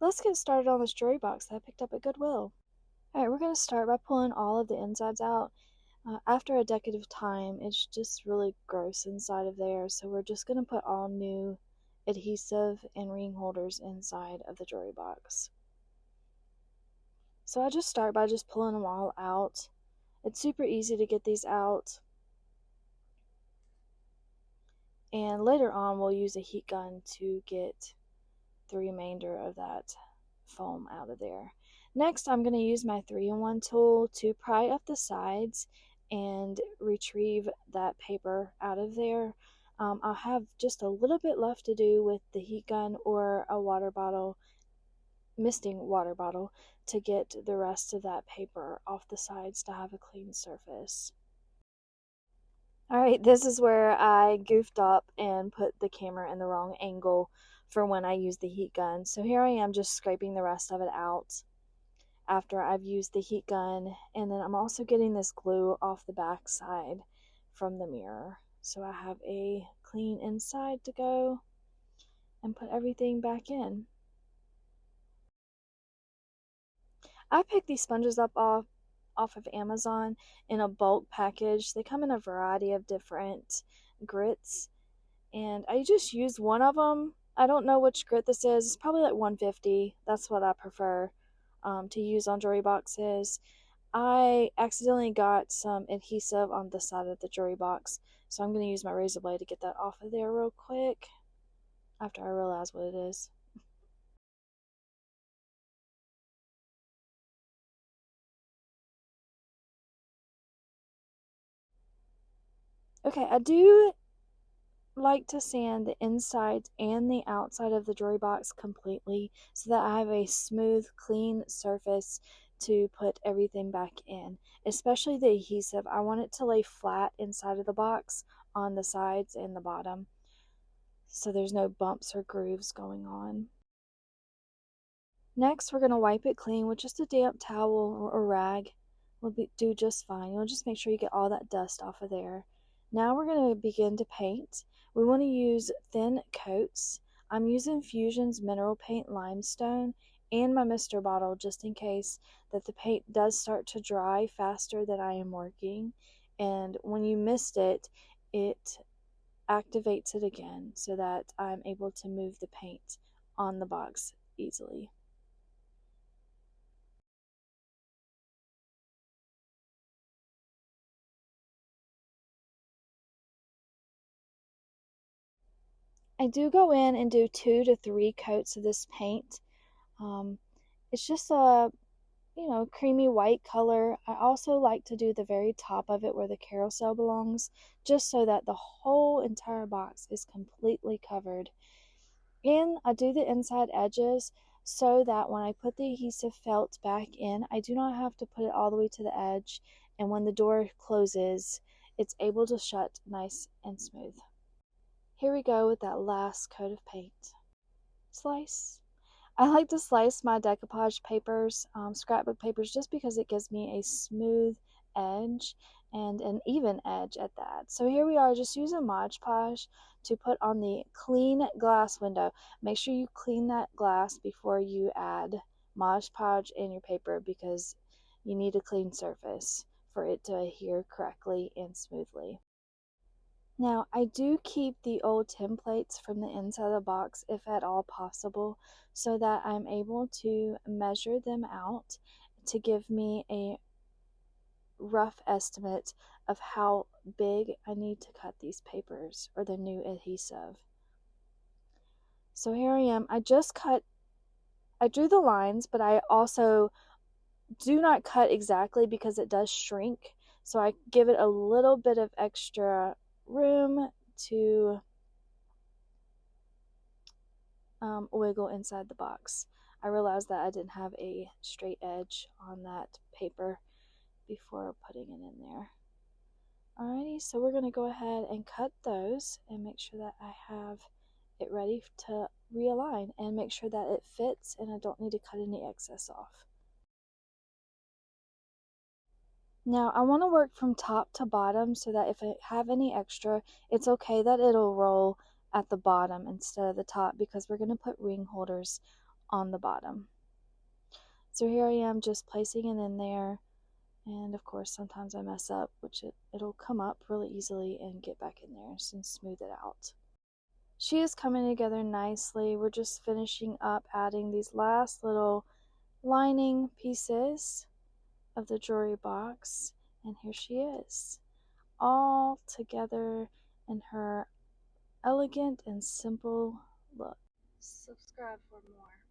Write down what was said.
Let's get started on this jewelry box that I picked up at Goodwill. Alright, we're going to start by pulling all of the insides out. After a decade of time, it's just really gross inside of there, so we're just going to put all new adhesive and ring holders inside of the jewelry box. So I just start by just pulling them all out. It's super easy to get these out. And later on, we'll use a heat gun to get the remainder of that foam out of there. Next, I'm going to use my 3-in-1 tool to pry up the sides and retrieve that paper out of there. I'll have just a little bit left to do with the heat gun or a water bottle, misting water bottle, to get the rest of that paper off the sides to have a clean surface. Alright, this is where I goofed up and put the camera in the wrong angle for when I use the heat gun. So here I am just scraping the rest of it out after I've used the heat gun, and then I'm also getting this glue off the back side from the mirror. So I have a clean inside to go and put everything back in. I picked these sponges up off of Amazon in a bulk package. They come in a variety of different grits, and I just used one of them. I don't know which grit this is. It's probably like 150. That's what I prefer to use on jewelry boxes. I accidentally got some adhesive on the side of the jewelry box, so I'm going to use my razor blade to get that off of there real quick after I realize what it is. Okay, I do like to sand the inside and the outside of the jewelry box completely so that I have a smooth, clean surface to put everything back in, especially the adhesive. I want it to lay flat inside of the box on the sides and the bottom so there's no bumps or grooves going on. Next, we're going to wipe it clean with just a damp towel or a rag. Will do just fine. You'll just make sure you get all that dust off of there. Now we're going to begin to paint. We want to use thin coats. I'm using Fusion's Mineral Paint Limestone and my Mister bottle just in case that the paint does start to dry faster than I am working. And when you mist it, it activates it again so that I'm able to move the paint on the box easily. I do go in and do 2 to 3 coats of this paint. It's just a, creamy white color. I also like to do the very top of it where the carousel belongs, just so that the whole entire box is completely covered. And I do the inside edges so that when I put the adhesive felt back in, I do not have to put it all the way to the edge. And when the door closes, it's able to shut nice and smooth. Here we go with that last coat of paint. Slice. I like to slice my decoupage papers, scrapbook papers, just because it gives me a smooth edge and an even edge at that. So here we are just using Mod Podge to put on the clean glass window. Make sure you clean that glass before you add Mod Podge in your paper because you need a clean surface for it to adhere correctly and smoothly. Now, I do keep the old templates from the inside of the box if at all possible so that I'm able to measure them out to give me a rough estimate of how big I need to cut these papers or the new adhesive. So here I am. I drew the lines, but I also do not cut exactly because it does shrink. So I give it a little bit of extra room to wiggle inside the box. I realized that I didn't have a straight edge on that paper before putting it in there. Alrighty, so we're going to go ahead and cut those and make sure that I have it ready to realign and make sure that it fits and I don't need to cut any excess off. Now I want to work from top to bottom so that if I have any extra, it's okay that it'll roll at the bottom instead of the top because we're going to put ring holders on the bottom. So here I am just placing it in there, and of course sometimes I mess up, which it'll come up really easily and get back in there and smooth it out. She is coming together nicely. We're just finishing up adding these last little lining pieces of the jewelry box, and here she is, all together in her elegant and simple look. Subscribe for more.